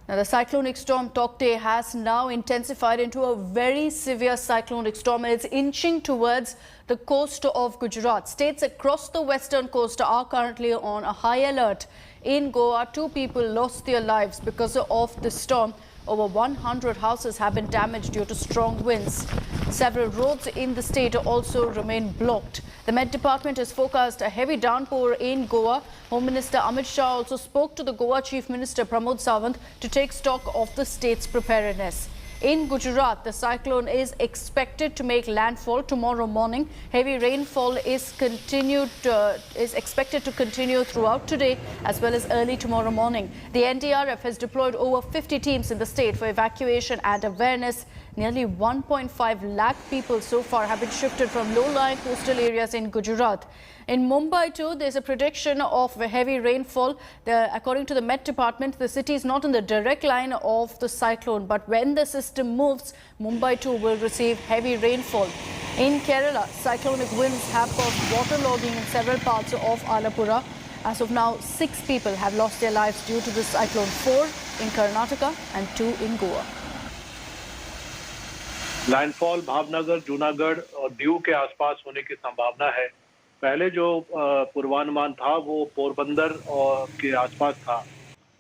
Now, the cyclonic storm Tauktae has now intensified into a very severe cyclonic storm, and it's inching towards the coast of Gujarat. States across the western coast are currently on a high alert. In Goa, 2 people lost their lives because of the storm. Over 100 houses have been damaged due to strong winds. Several roads in the state also remain blocked. The Met Department has forecast a heavy downpour in Goa. Home Minister Amit Shah also spoke to the Goa Chief Minister Pramod Sawant to take stock of the state's preparedness. In Gujarat, the cyclone is expected to make landfall tomorrow morning. Heavy rainfall is expected to continue throughout today as well as early tomorrow morning. The NDRF has deployed over 50 teams in the state for evacuation and awareness. Nearly 1.5 lakh people so far have been shifted from low-lying coastal areas in Gujarat. In Mumbai too, there's a prediction of heavy rainfall. According to the Met Department, the city is not in the direct line of the cyclone, but when the system moves, Mumbai too will receive heavy rainfall. In Kerala, cyclonic winds have caused waterlogging in several parts of Alappuzha. As of now, 6 people have lost their lives due to the cyclone, 4 in Karnataka and 2 in Goa. Landfall Bhavnagar, Junagadh और दीव के आसपास होने की संभावना है। पहले जो पूर्वानुमान था वो पोरबंदर और के आसपास था,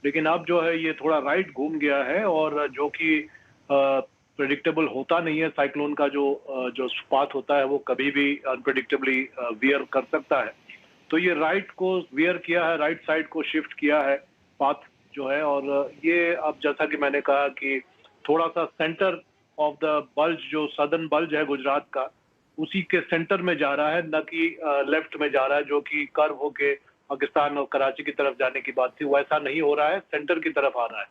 लेकिन अब जो है ये थोड़ा राइट घूम गया है और जो कि प्रेडिक्टेबल होता नहीं है। साइक्लोन का जो पाथ होता है वो कभी भी अनप्रेडिक्टेबली वियर कर सकता है। तो ये राइट को वियर किया है, राइट साइड को शिफ्ट किया है पाथ जो है, और ये अब जैसा कि मैंने कहा कि थोड़ा सा सेंटर ऑफ द बल्ज, जो सदर्न बल्ज है गुजरात का, उसी के सेंटर में जा रहा है, न कि लेफ्ट में जा रहा है, जो कि कर्व होके पाकिस्तान और कराची की तरफ जाने की बात थी। वैसा नहीं हो रहा है, सेंटर की तरफ आ रहा है।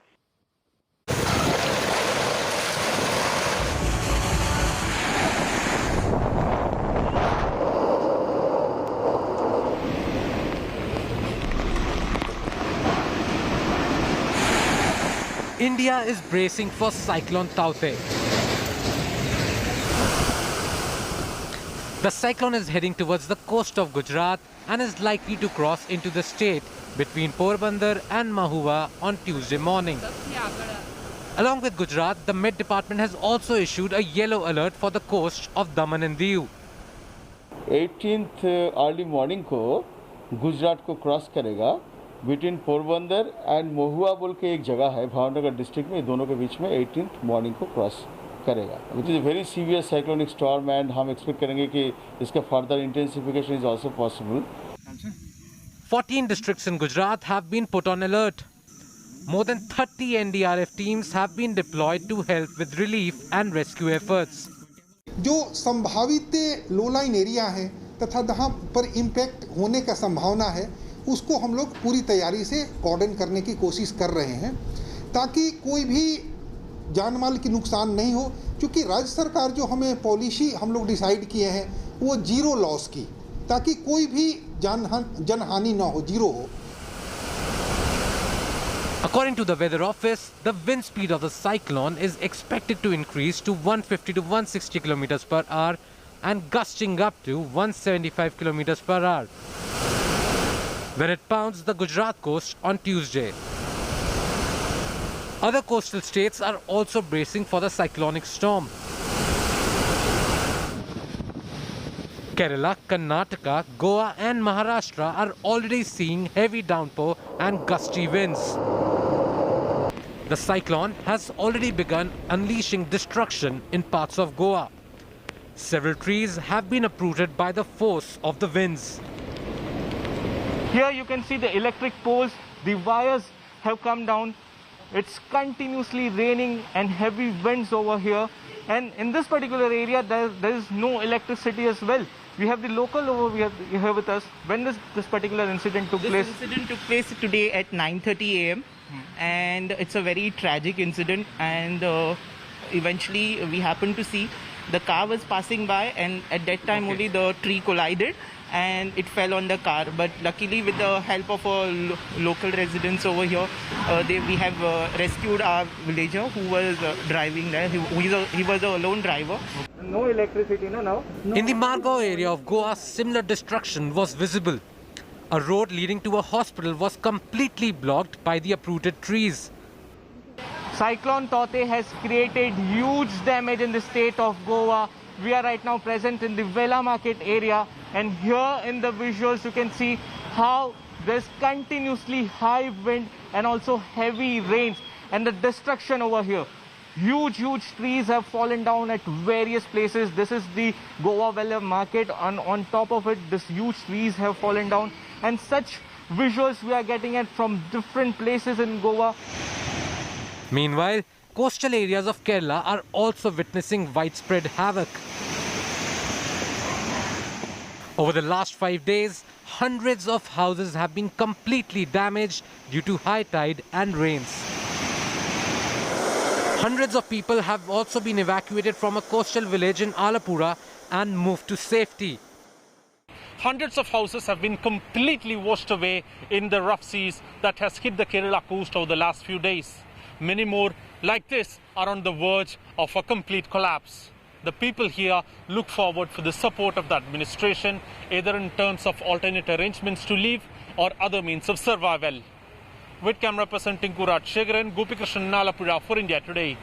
India is bracing for Cyclone Tauktae. The cyclone is heading towards the coast of Gujarat and is likely to cross into the state between Porbandar and Mahua on Tuesday morning. Along with Gujarat, the Met Department has also issued a yellow alert for the coast of Daman and Diu. 18th early morning को गुजरात को cross करेगा। Between Porbandar and महुआ बोल के एक जगह है Bhavnagar district में, दोनों के बीच में 18th मॉर्निंग को क्रॉस करेगा। Which is a very severe cyclonic storm and हम एक्सपेक्ट करेंगे कि इसका further intensification is also possible. 14 districts in Gujarat have been put on alert. More than 30 NDRF teams have been deployed to help with relief and rescue efforts. जो संभावित लो line area है तथा जहाँ पर इम्पैक्ट होने का संभावना है, उसको हम लोग पूरी तैयारी से कॉर्डन करने की कोशिश कर रहे हैं ताकि कोई भी जान माल की नुकसान नहीं हो। क्योंकि राज्य सरकार जो हमें पॉलिसी हम लोग डिसाइड किए हैं वो जीरो लॉस की, ताकि कोई भी जनहानि ना हो, जीरो हो। According to the Weather Office, the wind speed of the cyclone is expected to increase to 150 to 160 kilometers per hour and gusting up to 175 kilometers per hour when it pounds the Gujarat coast on Tuesday. Other coastal states are also bracing for the cyclonic storm. Kerala, Karnataka, Goa and Maharashtra are already seeing heavy downpour and gusty winds. The cyclone has already begun unleashing destruction in parts of Goa. Several trees have been uprooted by the force of the winds. Here you can see the electric poles, the wires have come down. It's continuously raining and heavy winds over here. And in this particular area, there is no electricity as well. We have the local over here with us. When this particular incident took place? This incident took place today at 9:30 a.m. And it's a very tragic incident. And eventually we happened to see the car was passing by, and at that time only the tree collided and it fell on the car. But luckily, with the help of local residents over here, we have rescued our villager who was driving there. He was a lone driver. No electricity now? No. In the Margao area of Goa, similar destruction was visible. A road leading to a hospital was completely blocked by the uprooted trees. Cyclone Tauktae has created huge damage in the state of Goa. We are right now present in the Vela Market area, and here in the visuals you can see how there's continuously high wind and also heavy rains and the destruction over here. Huge trees have fallen down at various places. This is the Goa Vela Market, and on top of it, these huge trees have fallen down, and such visuals we are getting at from different places in Goa. Meanwhile, coastal areas of Kerala are also witnessing widespread havoc. Over the last 5 days, hundreds of houses have been completely damaged due to high tide and rains. Hundreds of people have also been evacuated from a coastal village in Alapura and moved to safety. Hundreds of houses have been completely washed away in the rough seas that has hit the Kerala coast over the last few days. Many more like this are on the verge of a complete collapse. The people here look forward for the support of the administration, either in terms of alternate arrangements to live or other means of survival. With camera person Tinku Rajshekharan, Gopikrishnan, Alapura for India Today.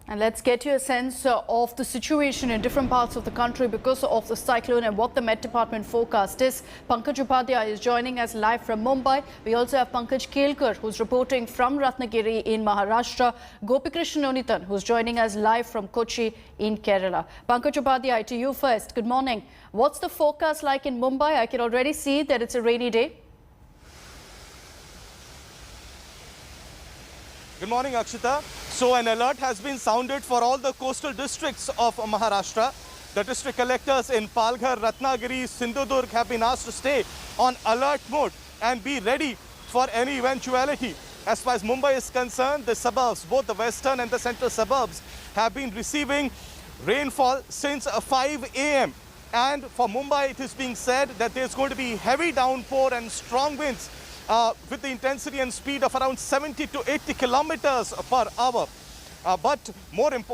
And let's get you a sense of the situation in different parts of the country because of the cyclone and what the Met Department forecast is. Pankaj Upadhyay is joining us live from Mumbai. We also have Pankaj Kelkar, who's reporting from Ratnagiri in Maharashtra. Gopikrishnan Onithan, who's joining us live from Kochi in Kerala. Pankaj Upadhyay, to you first. Good morning. What's the forecast like in Mumbai? I can already see that it's a rainy day. Good morning, Akshita. So an alert has been sounded for all the coastal districts of Maharashtra. The district collectors in Palghar, Ratnagiri, Sindhudurg have been asked to stay on alert mode and be ready for any eventuality. As far as Mumbai is concerned, the suburbs, both the western and the central suburbs, have been receiving rainfall since 5 a.m. And for Mumbai, it is being said that there's going to be heavy downpour and strong winds with the intensity and speed of around 70 to 80 kilometers per hour. But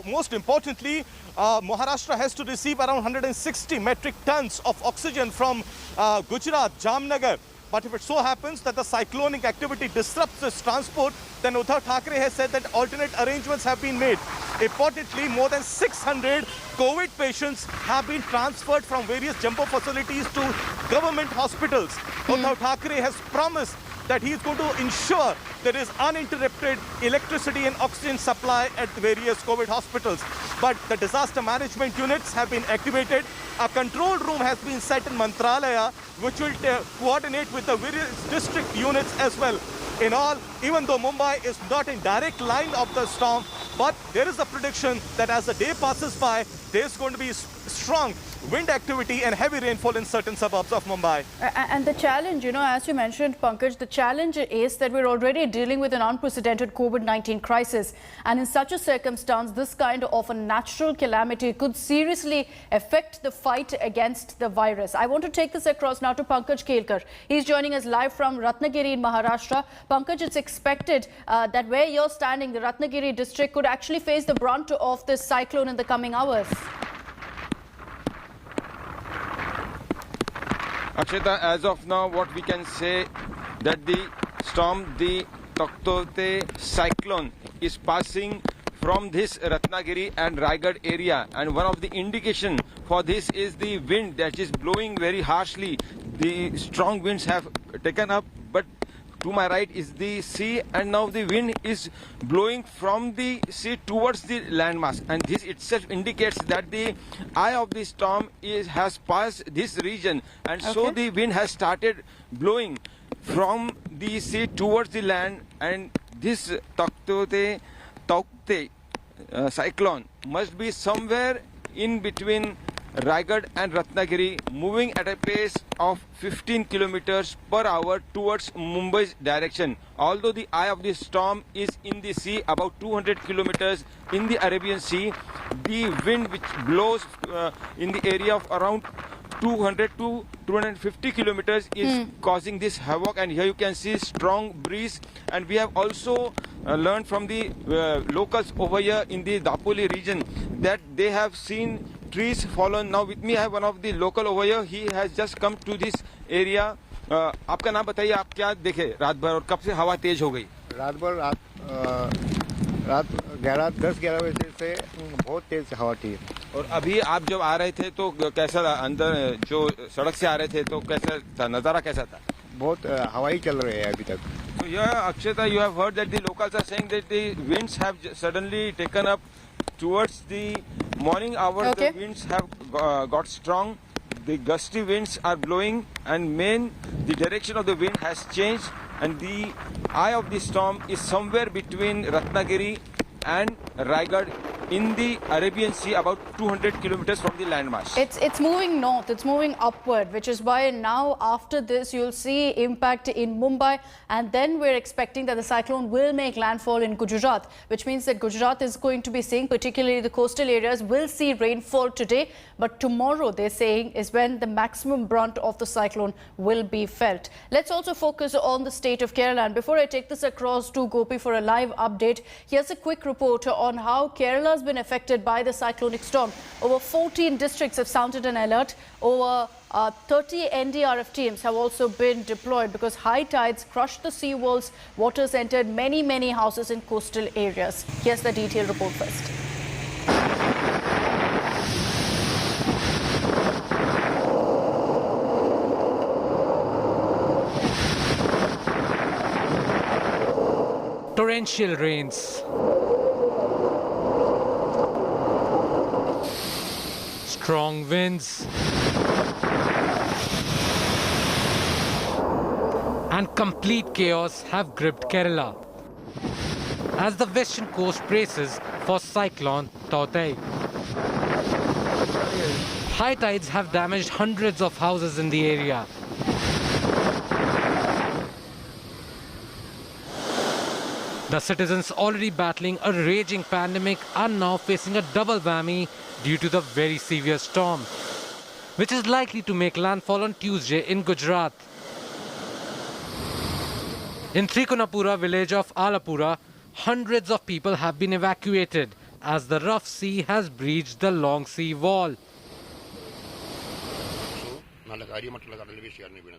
most importantly, Maharashtra has to receive around 160 metric tons of oxygen from Gujarat, Jamnagar. But if it so happens that the cyclonic activity disrupts this transport, then Uddhav Thackeray has said that alternate arrangements have been made. Importantly, more than 600 COVID patients have been transferred from various jumbo facilities to government hospitals. Uddhav Thackeray has promised that he is going to ensure there is uninterrupted electricity and oxygen supply at various COVID hospitals. But the disaster management units have been activated. A control room has been set in Mantralaya, which will coordinate with the various district units as well. In all, even though Mumbai is not in direct line of the storm, but there is a prediction that as the day passes by, there's going to be strong wind activity and heavy rainfall in certain suburbs of Mumbai. And the challenge, as you mentioned, Pankaj, the challenge is that we're already dealing with an unprecedented COVID-19 crisis. And in such a circumstance, this kind of a natural calamity could seriously affect the fight against the virus. I want to take this across now to Pankaj Kelkar. He's joining us live from Ratnagiri in Maharashtra. Pankaj, it's expected that where you're standing, the Ratnagiri district could actually face the brunt of this cyclone in the coming hours. Akshita, as of now, what we can say that the storm, the Tauktae cyclone, is passing from this Ratnagiri and Raigad area, and one of the indication for this is the wind that is blowing very harshly. The strong winds have taken up, but to my right is the sea, and now the wind is blowing from the sea towards the landmass, and this itself indicates that the eye of the storm has passed this region, and so the wind has started blowing from the sea towards the land, and this Tauktae cyclone must be somewhere in between Raigad and Ratnagiri, moving at a pace of 15 kilometers per hour towards Mumbai's direction. Although the eye of the storm is in the sea, about 200 kilometers in the Arabian Sea, the wind which blows in the area of around 200 to 250 kilometers is causing this havoc, and here you can see strong breeze. And we have also learned from the locals over here in the Dapoli region that they have seen trees fallen. Now with me I have one of the local over here. He has just come to this area. आपका नाम बताइए, आप क्या देखे रात भर और कब से हवा तेज हो गई? रात भर रात 10-11 बजे से बहुत तेज हवा थी। और अभी आप जब आ रहे थे तो कैसा था? अंदर जो सड़क से आ रहे थे तो कैसा था, नजारा कैसा था? बहुत हवा ही चल रही है अभी तक। So yeah, Akshata, you have heard that the locals are saying that the winds have suddenly taken up towards the morning hours. Okay. The winds have got strong. The gusty winds are blowing, and the direction of the wind has changed, and the eye of the storm is somewhere between Ratnagiri and Raigad in the Arabian Sea, about 200 kilometers from the landmass. It's moving north, it's moving upward, which is why now after this you'll see impact in Mumbai, and then we're expecting that the cyclone will make landfall in Gujarat, which means that Gujarat is going to be seeing, particularly the coastal areas, will see rainfall today, but tomorrow they're saying is when the maximum brunt of the cyclone will be felt. Let's also focus on the state of Kerala, and before I take this across to Gopi for a live update, here's a quick report on how Kerala has been affected by the cyclonic storm. Over 14 districts have sounded an alert. Over 30 NDRF teams have also been deployed because high tides crushed the sea walls. Waters entered many houses in coastal areas. Here's the detailed report first. Torrential rains. Strong winds and complete chaos have gripped Kerala as the western coast braces for Cyclone Tauktae. High tides have damaged hundreds of houses in the area. The citizens already battling a raging pandemic are now facing a double whammy due to the very severe storm, which is likely to make landfall on Tuesday in Gujarat. In Trikunapura village of Alapura, hundreds of people have been evacuated as the rough sea has breached the long sea wall.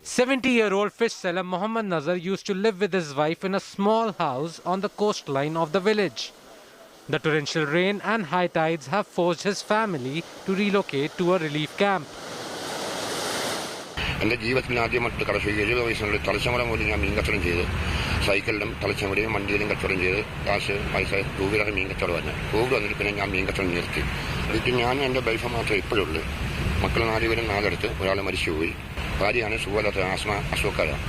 70-year-old fish seller Muhammad Nazar used to live with his wife in a small house on the coastline of the village. The torrential rain and high tides have forced his family to relocate to a relief camp. എൻ്റെ ജീവിതത്തിൽ ആദ്യമായിട്ട് കടച്ചു 70 വയസ്സിനുള്ളിൽ തലച്ചമട മൂലം ഞാൻ മീൻ കച്ചവടം ചെയ്ത് സൈക്കിളിലും തലച്ചമടയും വണ്ടിയിലും കച്ചവടം ചെയ്ത് കാശ് പൈസ രൂപയുടെ മീൻ കച്ചവടമായിരുന്നു. കോവിഡ് വന്നിട്ട് പിന്നെ ഞാൻ മീൻ കച്ചവടം നിർത്തി. എന്നിട്ട് ഞാനും എൻ്റെ വൈഫ് മാത്രമേ ഇപ്പോഴുള്ളൂ. മക്കൾ 4 പേരും 4 അടുത്ത് ഒരാൾ മരിച്ചുപോയി. ഭാര്യയാണ് സുഖമില്ലാത്ത asthma അസുഖക്കാരാണ്.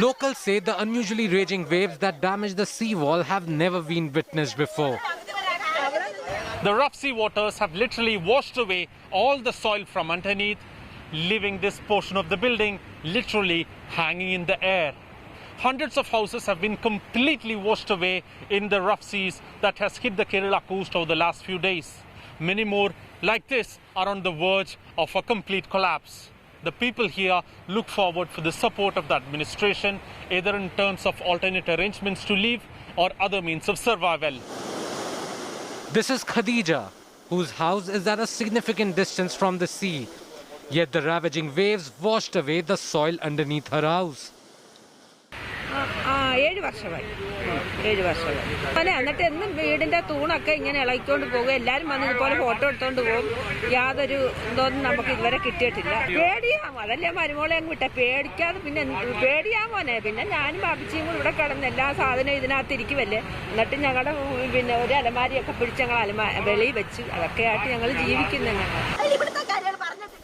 Locals say the unusually raging waves that damaged the seawall have never been witnessed before. The rough sea waters have literally washed away all the soil from underneath, leaving this portion of the building literally hanging in the air. Hundreds of houses have been completely washed away in the rough seas that has hit the Kerala coast over the last few days. Many more like this are on the verge of a complete collapse. The people here look forward for the support of the administration, either in terms of alternate arrangements to leave or other means of survival. This is Khadija, whose house is at a significant distance from the sea. Yet the ravaging waves washed away the soil underneath her house. 7 വർഷമായി. എന്നിട്ട് എന്നും വീടിന്റെ തൂണൊക്കെ ഇങ്ങനെ ഇളകിക്കൊണ്ട് പോകും. എല്ലാവരും വന്ന് ഇതുപോലെ photo എടുത്തോണ്ട് പോകും. യാതൊരു ഇതൊന്നും നമുക്ക് ഇതുവരെ കിട്ടിയിട്ടില്ല. പേടിയാമോ? അതല്ലേ മരുമോളെ അങ്ങ് വിട്ടെ. പേടിക്കാതെ പിന്നെ പേടിയാമോനെ. പിന്നെ ഞാനും ബാബിച്ചിയും കൂടെ ഇവിടെ കിടന്ന് എല്ലാ സാധനവും ഇതിനകത്ത് ഇരിക്കുമല്ലേ. എന്നിട്ട് ഞങ്ങളുടെ പിന്നെ ഒരു അലമാരിയൊക്കെ പിടിച്ച് ഞങ്ങൾ വെളിയിൽ വെച്ച് അതൊക്കെയായിട്ട് ഞങ്ങൾ ജീവിക്കുന്നു.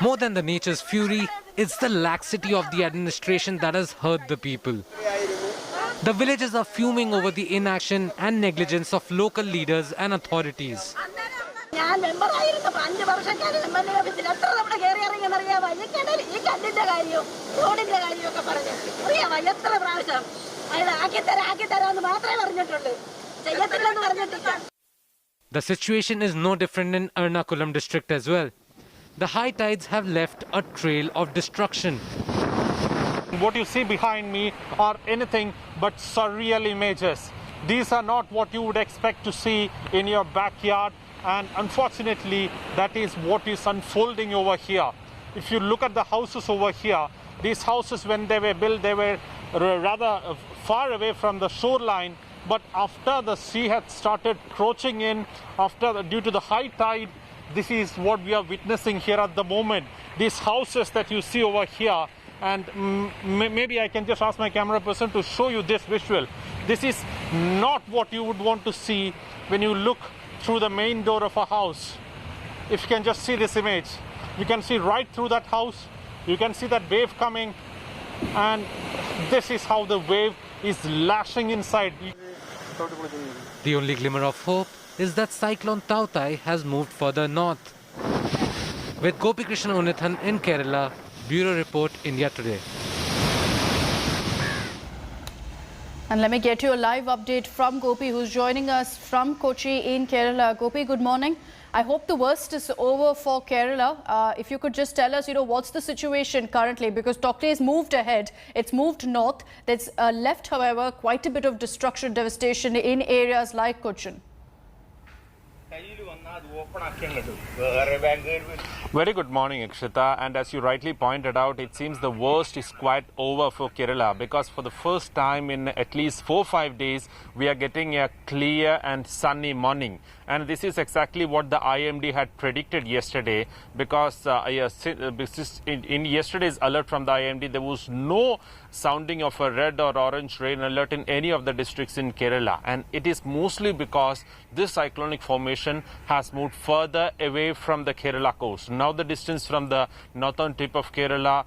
More than the nature's fury, it's the laxity of the administration that has hurt the people. The villagers are fuming over the inaction and negligence of local leaders and authorities. The situation is no different in Ernakulam district as well. The high tides have left a trail of destruction. What you see behind me are anything but surreal images. These are not what you would expect to see in your backyard, and unfortunately that is what is unfolding over here. If you look at the houses over here, these houses when they were built, they were rather far away from the shoreline, But after the sea had started crouching in, due to the high tide, this is what we are witnessing here at the moment. These houses that you see over here, and maybe I can just ask my camera person to show you this visual. This is not what you would want to see when you look through the main door of a house. If you can just see this image, you can see right through that house. You can see that wave coming, and this is how the wave is lashing inside. The only glimmer of hope is that Cyclone Tauktae has moved further north. With Gopi Krishnan Unithan in Kerala, Bureau Report, India Today. And let me get you a live update from Gopi, who's joining us from Kochi in Kerala. Gopi, good morning. I hope the worst is over for Kerala. If you could just tell us, what's the situation currently? Because Tauktae has moved ahead. It's moved north. That's left, however, quite a bit of destruction, devastation in areas like Cochin. Very good morning, Akshita. And as you rightly pointed out, it seems the worst is quite over for Kerala, because for the first time in at least 4 or 5 days, we are getting a clear and sunny morning. And this is exactly what the IMD had predicted yesterday, because in yesterday's alert from the IMD, there was no sounding of a red or orange rain alert in any of the districts in Kerala. And it is mostly because this cyclonic formation has moved further away from the Kerala coast. Now the distance from the northern tip of Kerala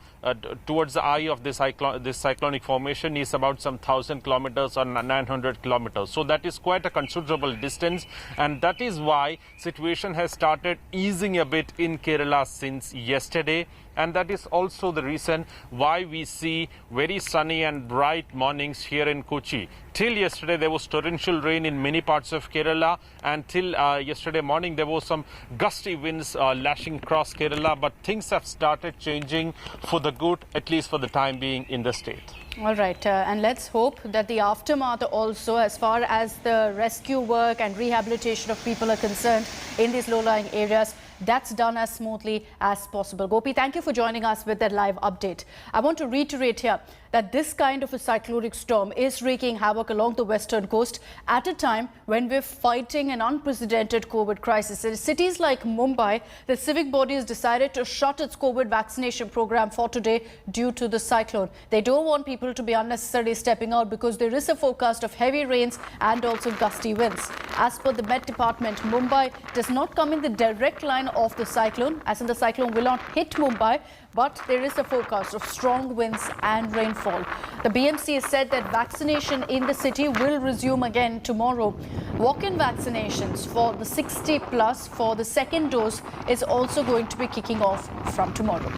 towards the eye of this cyclonic formation is about some 1,000 kilometers or 900 kilometers. So that is quite a considerable distance, and that is why situation has started easing a bit in Kerala since yesterday. And that is also the reason why we see very sunny and bright mornings here in Kochi. Till yesterday, there was torrential rain in many parts of Kerala, and till yesterday morning, there was some gusty winds lashing across Kerala. But things have started changing for the good, at least for the time being, in the state. All right, and let's hope that the aftermath also, as far as the rescue work and rehabilitation of people are concerned in these low-lying areas, that's done as smoothly as possible. Gopi, thank you for joining us with that live update. I want to reiterate here that this kind of a cyclonic storm is wreaking havoc along the western coast at a time when we're fighting an unprecedented COVID crisis. In cities like Mumbai, the civic body has decided to shut its COVID vaccination program for today due to the cyclone. They don't want people to be unnecessarily stepping out because there is a forecast of heavy rains and also gusty winds. As per the Met Department, Mumbai does not come in the direct line of the cyclone, as in the cyclone will not hit Mumbai, but there is a forecast of strong winds and rainfall. The BMC has said that vaccination in the city will resume again tomorrow. Walk-in vaccinations for the 60 plus for the second dose is also going to be kicking off from tomorrow.